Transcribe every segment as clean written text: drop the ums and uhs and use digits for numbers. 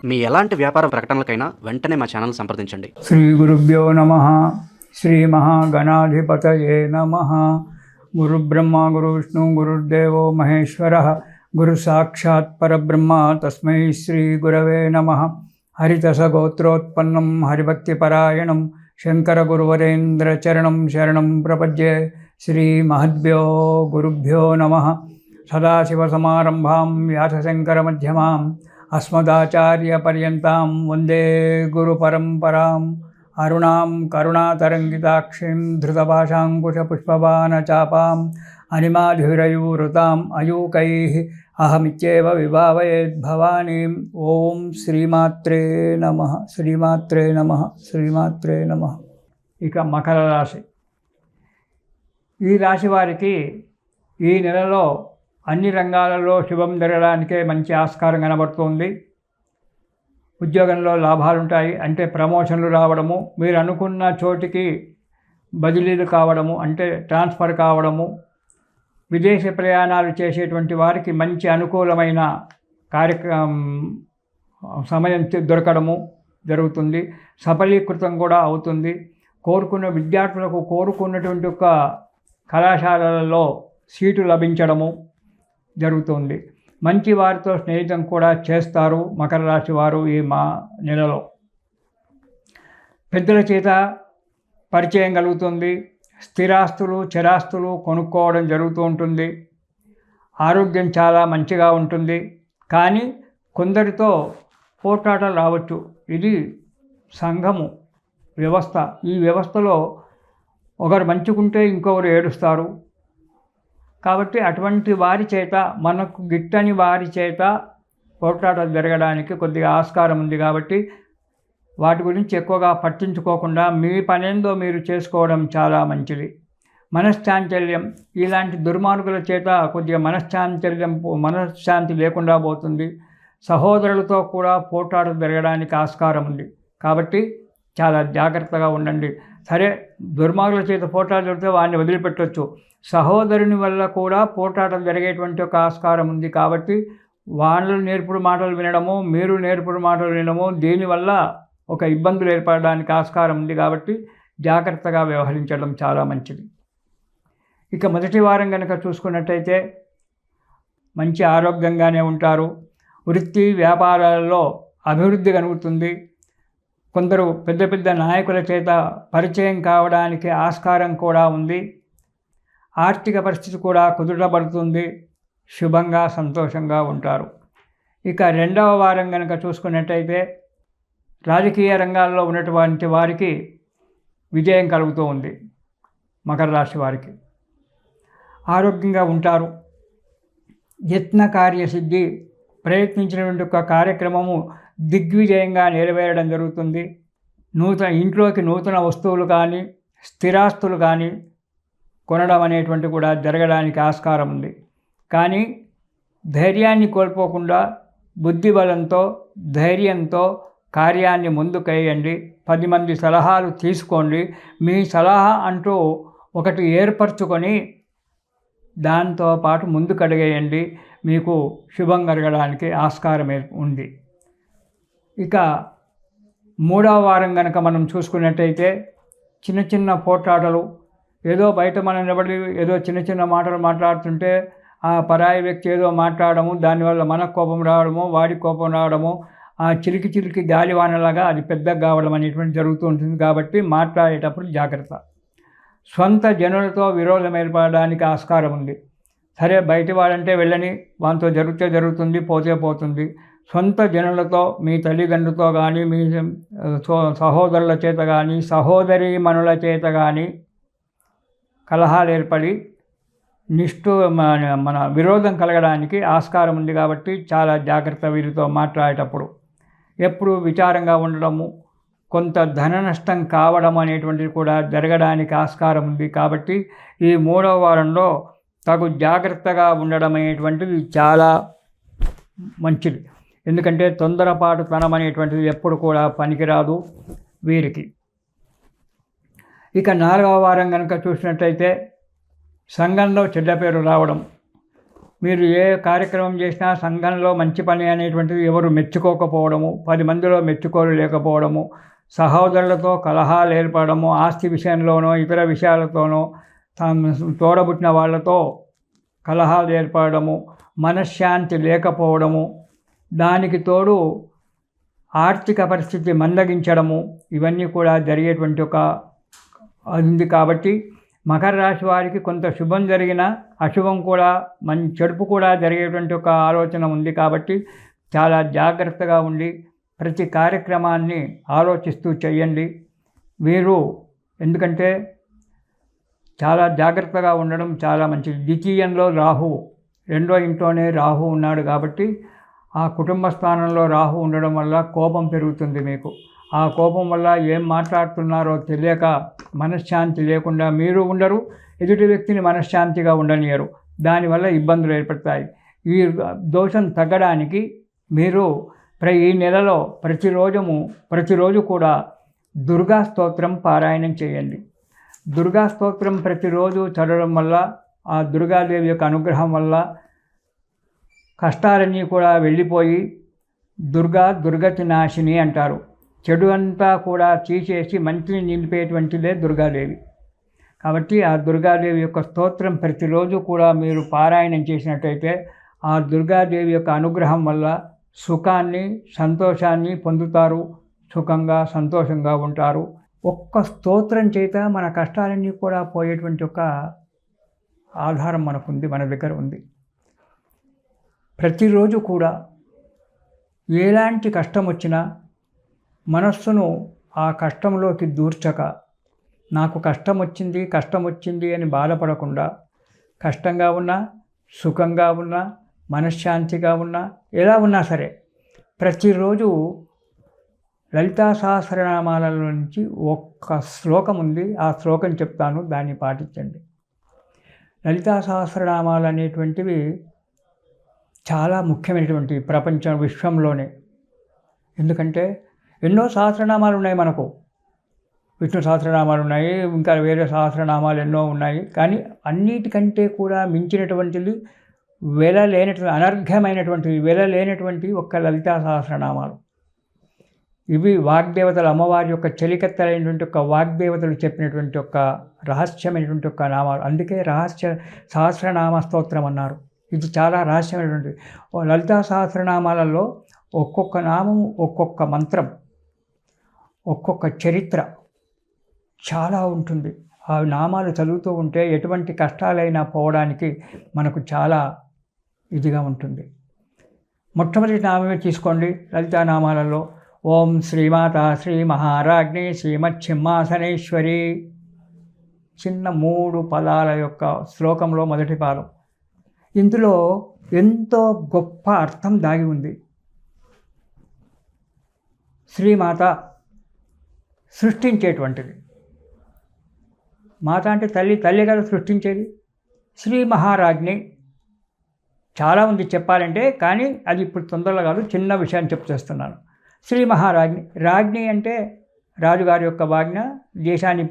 మీ ఎలాంటి వ్యాపార ప్రకటనలకైనా వెంటనే మా ఛానల్ సంప్రదించండి. శ్రీ గురుభ్యో నమః. శ్రీ మహాగణాధిపతయే నమః. గురుబ్రహ్మ గురువిష్ణు గురుర్దేవో మహేశ్వరః. గురు సాక్షాత్ పరబ్రహ్మ తస్మై శ్రీ గురవే నమః. హరితసగోత్రోత్పన్నం హరిభక్తిపరాయణం శంకర గురువరేంద్ర చరణం శరణం ప్రపద్యే. శ్రీ మహద్భ్యో గురుభ్యో నమః. సదాశివసమారంభాం వ్యాసశంకరమధ్యమాం అస్మదాచార్యపర్యంతాం వందే గురుపరంపరాం. అరుణాం కరుణాతరంగితాక్షిం ధృతపాశాంకుశపుష్పబాణచాపాం అనిమాధురయూరుతాం అయూకైః అహమిత్యేవ విభావయేద్భవానీం. ఓం శ్రీమాత్రే నమః. శ్రీమాత్రే నమః. శ్రీమాత్రే నమః. ఇక మకర రాశి. ఈ రాశి వారికి ఈ నెలలో అన్ని రంగాలలో శుభం జరగడానికే మంచి ఆస్కారం కనబడుతుంది. ఉద్యోగంలో లాభాలుంటాయి, అంటే ప్రమోషన్లు రావడము, మీరు అనుకున్న చోటికి బదిలీలు కావడము, అంటే ట్రాన్స్ఫర్ కావడము, విదేశీ ప్రయాణాలు చేసేటువంటి వారికి మంచి అనుకూలమైన సమయం దొరకడము జరుగుతుంది. సఫలీకృతం కూడా అవుతుంది. కోరుకున్న విద్యార్థులకు కోరుకున్నటువంటి ఒక కళాశాలలలో సీటు లభించడము జరుగుతుంది. మంచి వారితో స్నేహితం కూడా చేస్తారు మకర రాశి వారు ఈ నెలలో. పెద్దల చేత పరిచయం కలుగుతుంది. స్థిరాస్తులు చరాస్తులు కొనుక్కోవడం జరుగుతూ ఉంటుంది. ఆరోగ్యం చాలా మంచిగా ఉంటుంది. కానీ కొందరితో పోట్లాటలు రావచ్చు. ఇది సంఘము వ్యవస్థ. ఈ వ్యవస్థలో ఒకరు మంచుకుంటే ఇంకొకరు ఏడుస్తారు. కాబట్టి అటువంటి వారి చేత, మనకు గిట్టని వారి చేత పోట్లాటలు జరగడానికి కొద్దిగా ఆస్కారం ఉంది. కాబట్టి వాటి గురించి ఎక్కువగా పట్టించుకోకుండా మీ పనేందో మీరు చేసుకోవడం చాలా మంచిది. మనశ్చాంచల్యం, ఇలాంటి దుర్మార్గుల చేత కొద్దిగా మనశ్శాంతి లేకుండా పోతుంది. సహోదరులతో కూడా పోట్లాటలు జరగడానికి ఆస్కారం ఉంది. కాబట్టి చాలా జాగ్రత్తగా ఉండండి. సరే, దుర్మార్గుల చేత పోట్లాటలు జరిగితే వాడిని వదిలిపెట్టవచ్చు. సహోదరుని వల్ల కూడా పోట్లాటలు జరిగేటువంటి ఒక ఆస్కారం ఉంది. కాబట్టి వాళ్ళు నేర్పుడు మాటలు వినడము, మీరు నేర్పుడు మాటలు వినడము, దీనివల్ల ఒక ఇబ్బందులు ఏర్పడడానికి ఆస్కారం ఉంది. కాబట్టి జాగ్రత్తగా వ్యవహరించడం చాలా మంచిది. ఇక మొదటి వారం కనుక చూసుకున్నట్టయితే మంచి ఆరోగ్యంగానే ఉంటారు. వృత్తి వ్యాపారాలలో అభివృద్ధి కలుగుతుంది. కొందరు పెద్ద పెద్ద నాయకుల చేత పరిచయం కావడానికి ఆస్కారం కూడా ఉంది. ఆర్థిక పరిస్థితి కూడా కుదుటపడుతుంది. శుభంగా సంతోషంగా ఉంటారు. ఇక రెండవ వారం కనుక చూసుకున్నట్టయితే రాజకీయ రంగాల్లో ఉన్నటువంటి వారికి విజయం కలుగుతూ ఉంది. మకర రాశి వారికి ఆరోగ్యంగా ఉంటారు. యత్న కార్యసిద్ధి, ప్రయత్నించినటువంటి ఒక కార్యక్రమము దిగ్విజయంగా నెరవేరడం జరుగుతుంది. ఇంట్లోకి నూతన వస్తువులు కానీ స్థిరాస్తులు కానీ కొనడం అనేటువంటి కూడా జరగడానికి ఆస్కారం ఉంది. కానీ ధైర్యాన్ని కోల్పోకుండా బుద్ధిబలంతో ధైర్యంతో కార్యాన్ని ముందుకేయండి. 10 మంది సలహాలు తీసుకోండి. మీ సలహా అంటూ ఒకటి ఏర్పరచుకొని దాంతోపాటు ముందుకడిగేయండి. మీకు శుభం కలగడానికి ఆస్కారం ఉంది. ఇక మూడవ వారం కనుక మనం చూసుకున్నట్టయితే చిన్న చిన్న పోట్లాటలు, ఏదో బయట మనం నిలబడి ఏదో చిన్న చిన్న మాటలు మాట్లాడుతుంటే ఆ పరాయి వ్యక్తి ఏదో మాట్లాడము, దానివల్ల మనకు కోపం రావడము, వాడి కోపం రావడము, ఆ చిలికి గాలివానలాగా అది పెద్దగా కావడం అనేటువంటి జరుగుతూ ఉంటుంది. కాబట్టి మాట్లాడేటప్పుడు జాగ్రత్త. స్వంత జనులతో విరోధం ఏర్పడడానికి ఆస్కారం ఉంది. సరే, బయటి వాళ్ళంటే వెళ్ళని, వాళ్ళతో జరిగితే జరుగుతుంది, పోతే పోతుంది. సొంత జనులతో, మీ తల్లిదండ్రులతో కానీ, మీ సహోదరుల చేత కానీ, సహోదరీమణుల చేత కానీ కలహాలు ఏర్పడి మన విరోధం కలగడానికి ఆస్కారం ఉంది. కాబట్టి చాలా జాగ్రత్త వీరితో మాట్లాడేటప్పుడు. ఎప్పుడు విచారంగా ఉండడము, కొంత ధన నష్టం కావడం అనేటువంటిది కూడా జరగడానికి ఆస్కారం ఉంది. కాబట్టి ఈ మూడవ వారంలో తగు జాగ్రత్తగా ఉండడం అనేటువంటిది చాలా మంచిది. ఎందుకంటే తొందరపాటుతనం అనేటువంటిది ఎప్పుడు కూడా పనికిరాదు వీరికి. ఇక 4వ వారం కనుక చూసినట్టయితే సంఘంలో చెడ్డ పేరు రావడం, మీరు ఏ కార్యక్రమం చేసినా సంఘంలో మంచి పని అనేటువంటిది ఎవరు మెచ్చుకోకపోవడము, 10 మందిలో మెచ్చుకోలేకపోవడము, సహోదరులతో కలహాలు ఏర్పడము, ఆస్తి విషయంలోనో ఇతర విషయాలతోనో తోడబుట్టిన వాళ్ళతో కలహాలు ఏర్పడము, మనశ్శాంతి లేకపోవడము, దానికి తోడు ఆర్థిక పరిస్థితి మందగించడము, ఇవన్నీ కూడా జరిగేటువంటి ఒక ఉంది. కాబట్టి మకర రాశి వారికి కొంత శుభం జరిగినా అశుభం కూడా చెడుపు కూడా జరిగేటువంటి ఒక ఆలోచన ఉంది. కాబట్టి చాలా జాగ్రత్తగా ఉండి ప్రతి కార్యక్రమాన్ని ఆలోచిస్తూ చేయండి. వీరు ఎందుకంటే చాలా జాగ్రత్తగా ఉండడం చాలా మంచిది. ద్వితీయంలో రాహు, 2వ ఇంట్లోనే రాహు ఉన్నాడు కాబట్టి ఆ కుటుంబ స్థానంలో రాహు ఉండడం వల్ల కోపం పెరుగుతుంది మీకు. ఆ కోపం వల్ల ఏం మాట్లాడుతున్నారో తెలియక మనశ్శాంతి లేకుండా మీరు ఉండరు, ఎదుటి వ్యక్తిని మనశ్శాంతిగా ఉండనియరు. దానివల్ల ఇబ్బందులు ఏర్పడతాయి. ఈ దోషం తగ్గడానికి మీరు ఈ నెలలో ప్రతిరోజు కూడా దుర్గా స్తోత్రం పారాయణం చేయండి. దుర్గా స్తోత్రం ప్రతిరోజు చదవడం వల్ల ఆ దుర్గాదేవి యొక్క అనుగ్రహం వల్ల కష్టాలన్నీ కూడా వెళ్ళిపోయి దుర్గతి నాశిని అంటారు. చెడు అంతా కూడా తీసేసి మంచిని నిలిపేటువంటిదే దుర్గాదేవి. కాబట్టి ఆ దుర్గాదేవి యొక్క స్తోత్రం ప్రతిరోజు కూడా మీరు పారాయణం చేసినట్టయితే ఆ దుర్గాదేవి యొక్క అనుగ్రహం వల్ల సుఖాన్ని సంతోషాన్ని పొందుతారు, సుఖంగా సంతోషంగా ఉంటారు. ఒక్క స్తోత్రం చేత మన కష్టాలన్నీ కూడా పోయేటువంటి ఒక ఆధారం మనకుంది, మన దగ్గర ఉంది. ప్రతిరోజు కూడా ఎలాంటి కష్టం వచ్చినా మనస్సును ఆ కష్టంలోకి దూర్చక, నాకు కష్టం వచ్చింది అని బాధపడకుండా, కష్టంగా ఉన్నా సుఖంగా ఉన్నా మనశ్శాంతిగా ఉన్నా ఎలా ఉన్నా సరే ప్రతిరోజు లలితా సహస్రనామాలలో నుంచి ఒక్క శ్లోకం ఉంది, ఆ శ్లోకం చెప్తాను, దాన్ని పాటించండి. లలితా సహస్రనామాలు అనేటువంటివి చాలా ముఖ్యమైనటువంటి విశ్వంలోనే. ఎందుకంటే ఎన్నో సహస్రనామాలు ఉన్నాయి మనకు. విష్ణు సహస్రనామాలు ఉన్నాయి, ఇంకా వేరే సహస్రనామాలు ఎన్నో ఉన్నాయి. కానీ అన్నిటికంటే కూడా మించినటువంటిది వెలలేనటువంటి ఒక్క లలితా సహస్రనామాలు. ఇవి వాగ్దేవతలు, అమ్మవారి యొక్క చెలికత్తలైనటువంటి ఒక వాగ్దేవతలు చెప్పినటువంటి ఒక రహస్యమైనటువంటి ఒక నామాలు. అందుకే సహస్రనామ స్తోత్రం అన్నారు. ఇది చాలా రహస్యమైనటువంటి లలితా సహస్రనామాలలో ఒక్కొక్క నామము, ఒక్కొక్క మంత్రం, ఒక్కొక్క చరిత్ర చాలా ఉంటుంది. ఆ నామాలు చదువుతూ ఉంటే ఎటువంటి కష్టాలైనా పోవడానికి మనకు చాలా ఇదిగా ఉంటుంది. మొట్టమొదటి నామమే తీసుకోండి లలితా నామాలలో. ఓం శ్రీమాత శ్రీ మహారాజ్ఞి శ్రీమచ్ఛిమ్మాసనేశ్వరి. చిన్న 3 పదాల యొక్క శ్లోకంలో మొదటి పాదం. ఇందులో ఎంతో గొప్ప అర్థం దాగి ఉంది. శ్రీమాత సృష్టించేటువంటిది. మాత అంటే తల్లి కదా సృష్టించేది. శ్రీ మహారాజ్ఞి చాలా ఉంది చెప్పాలంటే, కానీ అది ఇప్పుడు తొందరలో కాదు, చిన్న విషయాన్ని చెప్తేస్తున్నాను. శ్రీ మహారాజ్ఞి, రాజ్ఞి అంటే రాజుగారి యొక్క ఆజ్ఞ, దేశాన్ని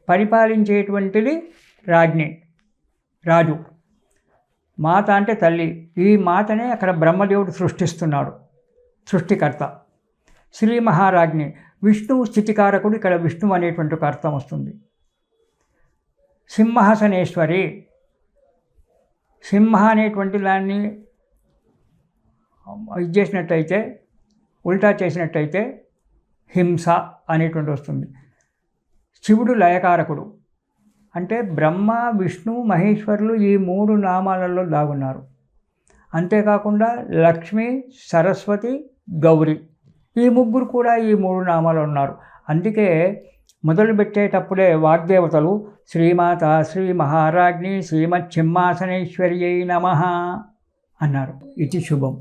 పరిపాలించేటువంటిది రాజ్ఞి, రాజు. మాత అంటే తల్లి. ఈ మాతనే అక్కడ బ్రహ్మదేవుడు సృష్టిస్తున్నాడు, సృష్టికర్త. శ్రీ మహారాజ్ఞి విష్ణువు స్థితికారకుడు. ఇక్కడ విష్ణువు అనేటువంటి ఒక అర్థం వస్తుంది. సింహాసనేశ్వరి, సింహ అనేటువంటి దాన్ని ఇది చేసినట్టయితే, ఉల్టా చేసినట్టయితే హింస అనేటువంటి వస్తుంది. శివుడు లయకారకుడు. అంటే బ్రహ్మ విష్ణు మహేశ్వరులు ఈ 3 నామాలలో దాగున్నారు. అంతేకాకుండా లక్ష్మి, సరస్వతి, గౌరీ, ఈ 3 కూడా ఈ 3 నామాలు ఉన్నారు. అందుకే మొదలుపెట్టేటప్పుడే వాగ్దేవతలు శ్రీమాత శ్రీ మహారాజ్ఞి శ్రీమచ్ఛిమ్మాసనేశ్వర్యై నమః అన్నారు. ఇది శుభం.